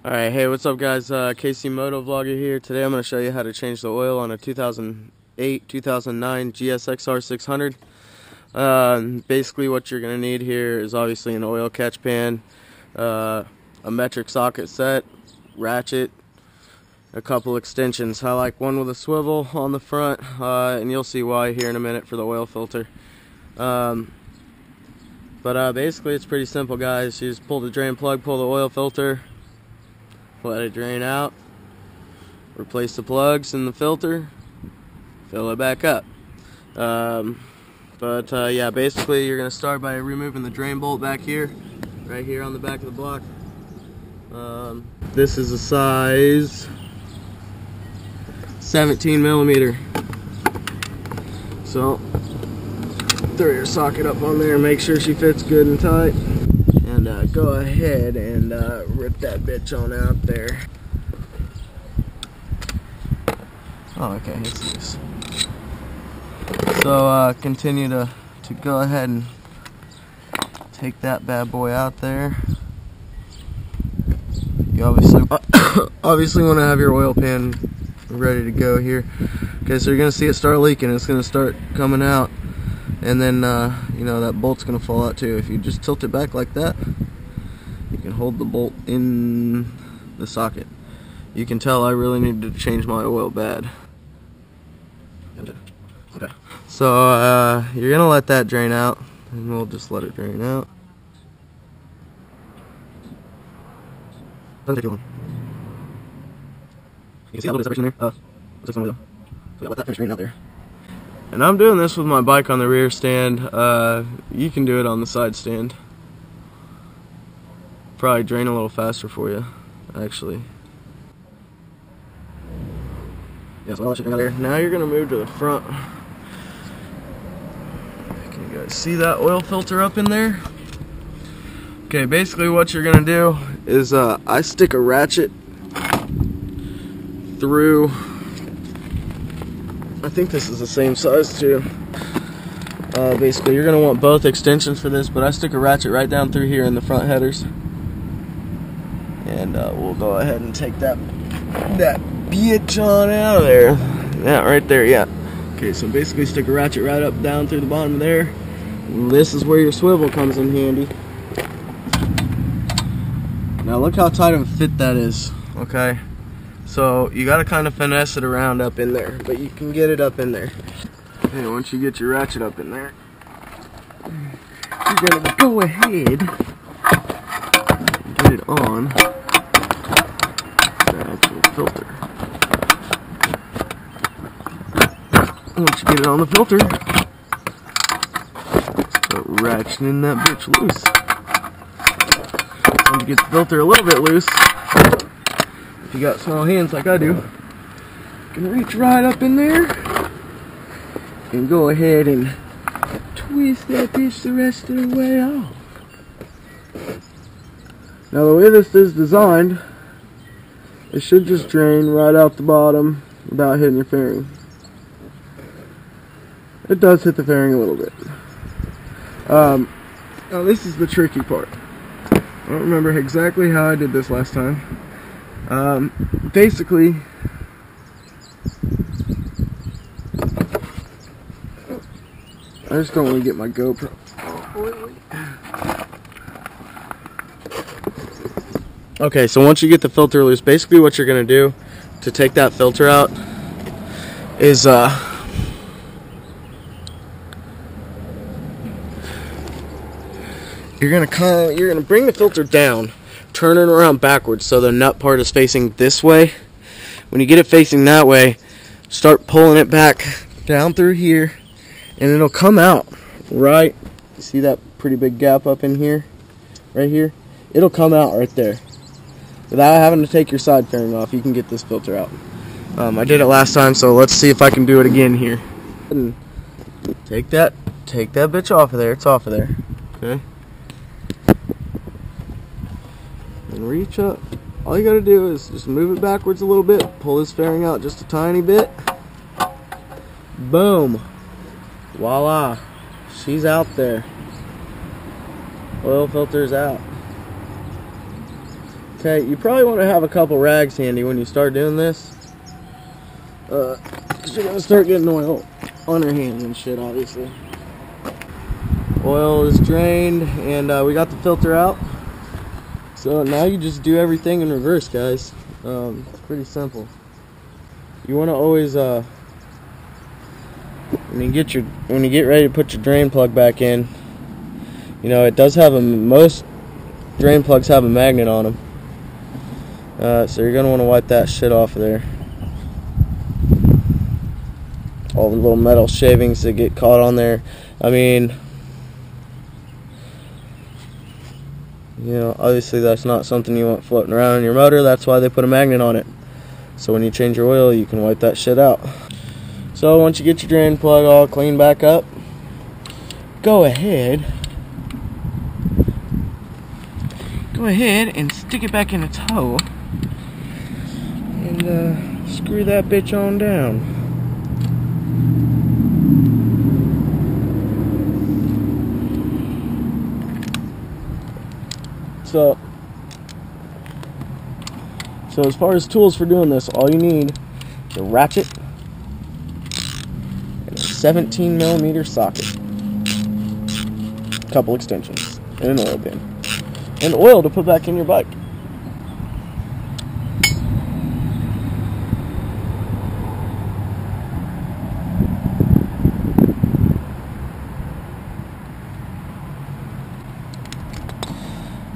Alright, hey, what's up guys, KC Moto Vlogger here. Today I'm going to show you how to change the oil on a 2008-2009 Gsxr 600. Basically what you're going to need here is obviously an oil catch pan, a metric socket set, ratchet, a couple extensions. I like one with a swivel on the front, and you'll see why here in a minute for the oil filter. Basically it's pretty simple, guys. You just pull the drain plug, pull the oil filter, let it drain out, replace the plugs in the filter, fill it back up. Yeah, basically you're going to start by removing the drain bolt back here, right here on the back of the block. This is a size 17 millimeter. So throw your socket up on there, make sure she fits good and tight. And go ahead and rip that bitch on out there. Oh, okay, it's loose. So continue to go ahead and take that bad boy out there. You obviously want to have your oil pan ready to go here. Okay, so you're gonna see it start leaking. It's gonna start coming out. And then, you know, that bolt's going to fall out too. If you just tilt it back like that, you can hold the bolt in the socket. You can tell I really need to change my oil bad. Okay. So, you're going to let that drain out, and we'll just let it drain out. Doesn't take too long. You can see a little bit of separation there. Looks like some oil. So yeah, let that finish draining out there. And I'm doing this with my bike on the rear stand. You can do it on the side stand. Probably drain a little faster for you, actually. Yeah, so I'll let you drain out there. Now you're going to move to the front. Can you guys see that oil filter up in there? Okay, basically what you're going to do is I stick a ratchet through. I think this is the same size too. Basically you're going to want both extensions for this, but I stick a ratchet right down through here in the front headers. And we'll go ahead and take that bitch on out of there. Yeah, right there, yeah. Okay, so basically stick a ratchet right up down through the bottom of there. And this is where your swivel comes in handy. Now look how tight of a fit that is, okay? So you gotta kind of finesse it around up in there, but you can get it up in there. And once you get your ratchet up in there, you're gonna go ahead and get it on the actual filter. Once you get it on the filter, start ratcheting that bitch loose. Once you get the filter a little bit loose, if you got small hands like I do, you can reach right up in there and go ahead and twist that bitch the rest of the way off. Now the way this is designed, it should just drain right out the bottom without hitting your fairing. It does hit the fairing a little bit. Now this is the tricky part. I don't remember exactly how I did this last time. Basically, I just don't want to get my GoPro. Okay, so once you get the filter loose, basically what you're going to do to take that filter out is you're going to bring the filter down, turn it around backwards so the nut part is facing this way. When you get it facing that way, start pulling it back down through here, and it'll come out right. You see that pretty big gap up in here? Right here? It'll come out right there. Without having to take your side fairing off, you can get this filter out. I did it last time, so let's see if I can do it again here. And take that bitch off of there. It's off of there. Okay? And reach up. All you gotta do is just move it backwards a little bit, pull this fairing out just a tiny bit. Boom. Voila. She's out there. Oil filter's out. Okay, you probably want to have a couple rags handy when you start doing this. You're going to start getting oil on your hands and shit, obviously. Oil is drained, and we got the filter out. So now you just do everything in reverse, guys. It's pretty simple. You want to always, when you get ready to put your drain plug back in, you know, it does have most drain plugs have a magnet on them. So you're going to want to wipe that shit off of there. All the little metal shavings that get caught on there. I mean, you know, obviously that's not something you want floating around in your motor. That's why they put a magnet on it. So when you change your oil, you can wipe that shit out. So once you get your drain plug all cleaned back up, go ahead and stick it back in its hole and screw that bitch on down. So as far as tools for doing this, all you need is a ratchet and a 17mm socket, a couple extensions, and an oil bin, and oil to put back in your bike.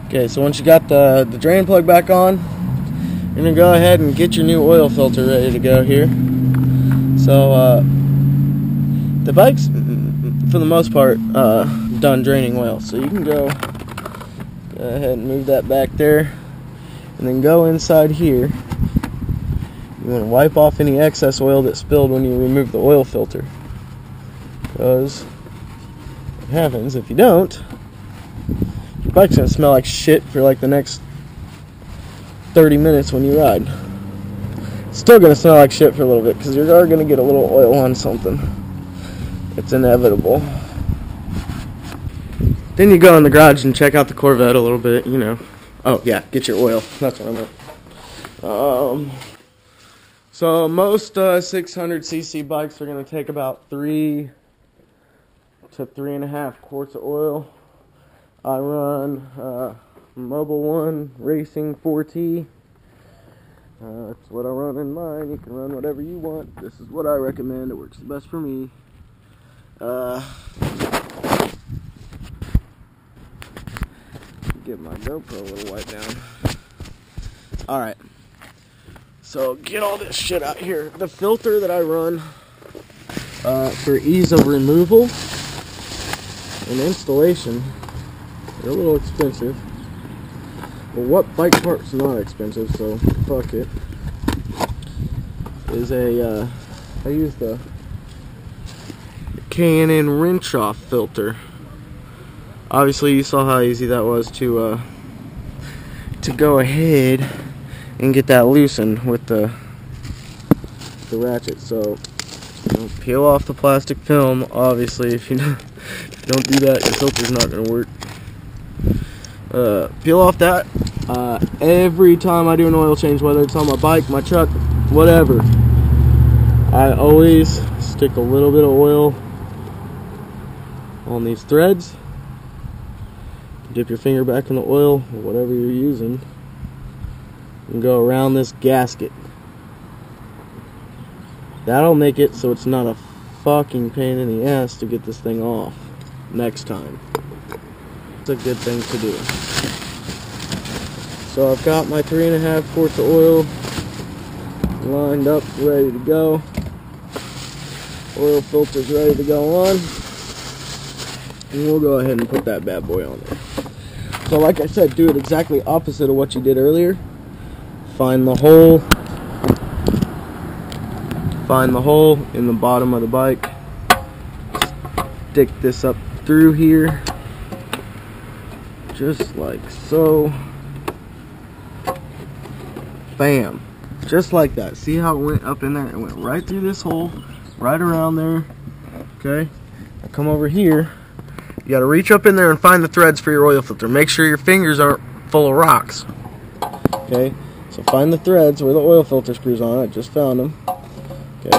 Okay, so once you got the drain plug back on, you're going to go ahead and get your new oil filter ready to go here. So, the bike's, for the most part, done draining oil. So you can go ahead and move that back there, and then go inside here. You want to wipe off any excess oil that spilled when you remove the oil filter. Because what happens if you don't, your bike's going to smell like shit for like the next 30 minutes when you ride. It's still going to smell like shit for a little bit because you're going to get a little oil on something. It's inevitable. Then you go in the garage and check out the Corvette a little bit, you know. Oh yeah, get your oil. That's what I meant. So most 600cc bikes are going to take about 3 to 3.5 quarts of oil. I run Mobile One Racing 4T. That's what I run in mine. You can run whatever you want. This is what I recommend. It works the best for me. Get my GoPro a little wipe down. Alright. So get all this shit out here. The filter that I run for ease of removal and installation, they're a little expensive. Well, what bike part's not expensive, so fuck it. Is I use the K&N wrench-off filter. Obviously, you saw how easy that was to go ahead and get that loosened with the ratchet. So, peel off the plastic film. Obviously, if you don't do that, your filter's not going to work. Peel off that. Every time I do an oil change, whether it's on my bike, my truck, whatever, I always stick a little bit of oil on these threads. Dip your finger back in the oil, or whatever you're using, and go around this gasket. That'll make it so it's not a fucking pain in the ass to get this thing off next time. It's a good thing to do. So I've got my 3.5 quarts of oil lined up, ready to go. Oil filter's ready to go on. And we'll go ahead and put that bad boy on there. So like I said, do it exactly opposite of what you did earlier. Find the hole in the bottom of the bike. Stick this up through here. Just like so. Bam. Just like that. See how it went up in there? It went right through this hole, right around there. Okay. Now come over here. You gotta reach up in there and find the threads for your oil filter. Make sure your fingers aren't full of rocks. Okay, so find the threads where the oil filter screws on. I just found them. Okay,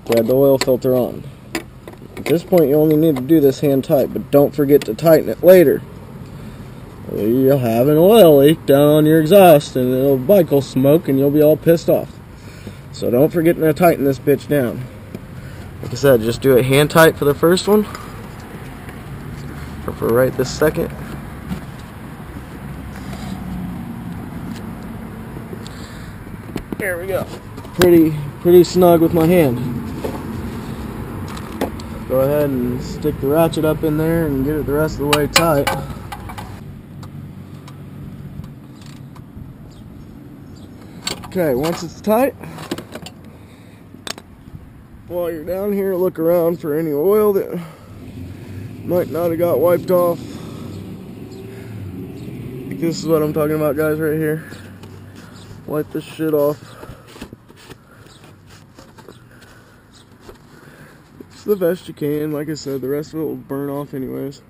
thread the oil filter on. At this point, you only need to do this hand tight, but don't forget to tighten it later. You'll have an oil leak down on your exhaust, and the bike will smoke, and you'll be all pissed off. So don't forget to tighten this bitch down. Like I said, just do it hand tight for the first one, or for right this second. There we go. Pretty snug with my hand. Go ahead and stick the ratchet up in there and get it the rest of the way tight. Okay, once it's tight, while you're down here, look around for any oil that might not have got wiped off. This is what I'm talking about, guys, right here. Wipe this shit off. It's the best you can. Like I said, the rest of it will burn off anyways.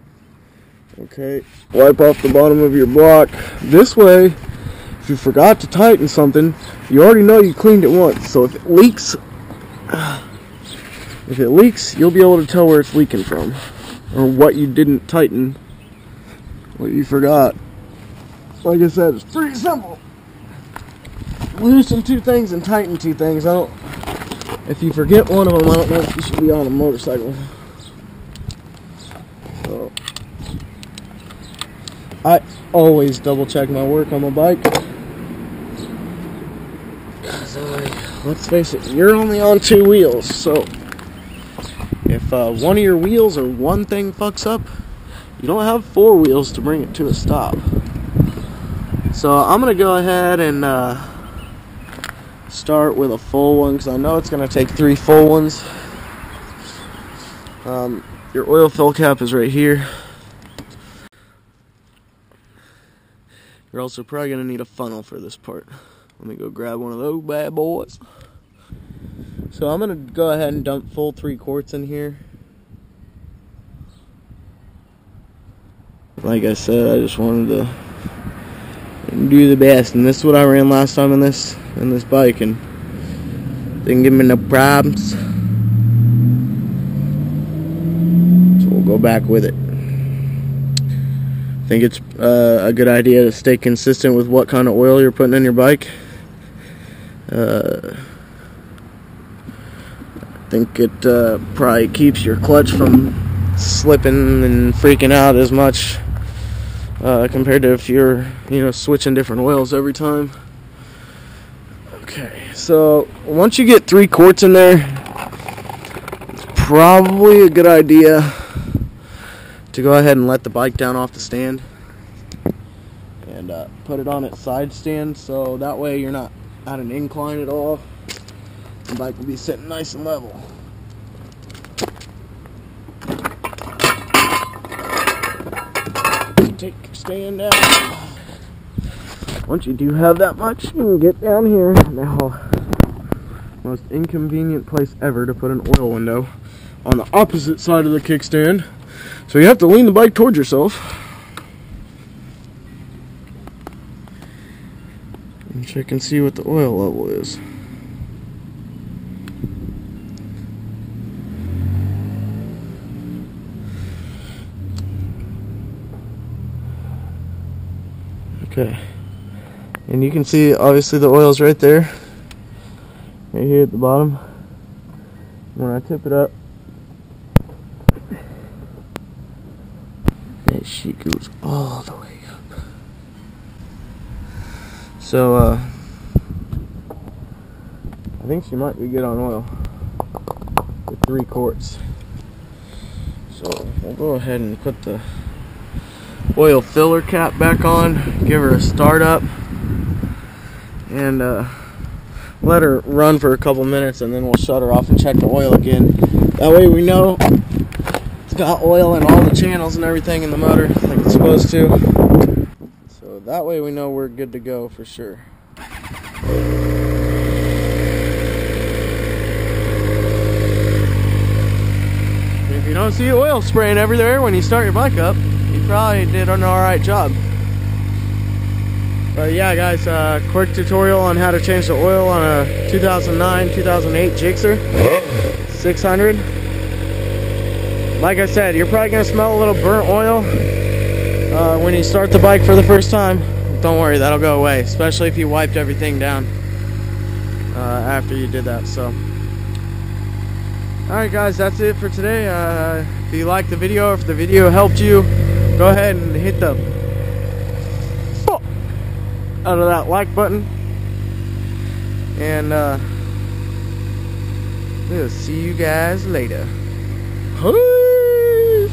Okay, wipe off the bottom of your block. This way, if you forgot to tighten something, you already know you cleaned it once. So if it leaks, you'll be able to tell where it's leaking from, or what you didn't tighten, what you forgot. Like I said, it's pretty simple. Loosen two things and tighten two things. If you forget one of them, I don't know if you should be on a motorcycle. So, I always double check my work on my bike. Let's face it, you're only on two wheels, so if one of your wheels or one thing fucks up, you don't have four wheels to bring it to a stop. So I'm going to go ahead and start with a full one, because I know it's going to take 3 full ones. Your oil fill cap is right here. You're also probably going to need a funnel for this part. Let me go grab one of those bad boys. So I'm going to go ahead and dump full 3 quarts in here. Like I said, I just wanted to do the best, and this is what I ran last time in this bike, and didn't give me no problems. So we'll go back with it. I think it's a good idea to stay consistent with what kind of oil you're putting in your bike. I think it probably keeps your clutch from slipping and freaking out as much compared to if you're, switching different oils every time. Okay, so once you get 3 quarts in there, it's probably a good idea to go ahead and let the bike down off the stand and put it on its side stand, so that way you're not at an incline at all. The bike will be sitting nice and level. Take your stand down. Once you do have that much, you can get down here. Now, most inconvenient place ever to put an oil window on the opposite side of the kickstand. So you have to lean the bike towards yourself and check and see what the oil level is. Okay, and you can see obviously the oil's right there, right here at the bottom. When I tip it up, that shit goes all the way up. So I think she might be good on oil with 3 quarts. So we'll go ahead and put the oil filler cap back on, give her a start up, and let her run for a couple minutes, and then we'll shut her off and check the oil again. That way we know it's got oil in all the channels and everything in the motor like it's supposed to. So that way we know we're good to go for sure. If you don't see oil spraying everywhere when you start your bike up, you probably did an alright job. But yeah, guys, quick tutorial on how to change the oil on a 2009-2008 Gsxr 600. Like I said, you're probably gonna smell a little burnt oil when you start the bike for the first time. Don't worry, that'll go away, especially if you wiped everything down after you did that. So, alright guys, that's it for today. If you liked the video, if the video helped you, go ahead and hit the out of that like button, and we'll see you guys later. Peace.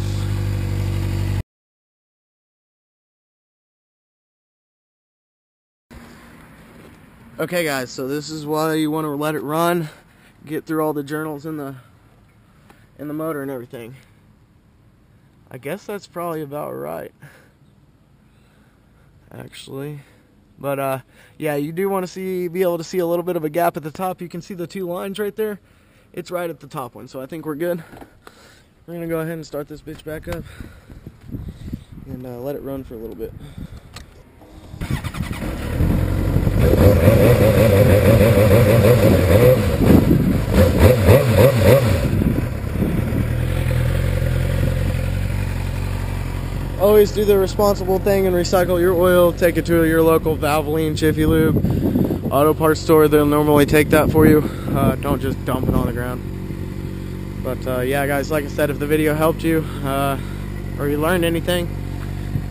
Okay guys, so this is why you want to let it run, get through all the journals in the motor and everything. I guess that's probably about right, actually. But yeah, you do want to be able to see a little bit of a gap at the top. You can see the two lines right there. It's right at the top one, so I think we're good. We're gonna go ahead and start this bitch back up and let it run for a little bit. Always do the responsible thing and recycle your oil. Take it to your local Valvoline, Jiffy Lube, auto parts store. They'll normally take that for you. Don't just dump it on the ground. But yeah guys, like I said, if the video helped you or you learned anything,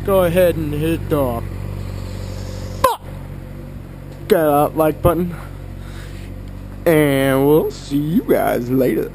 go ahead and hit the like button, and we'll see you guys later.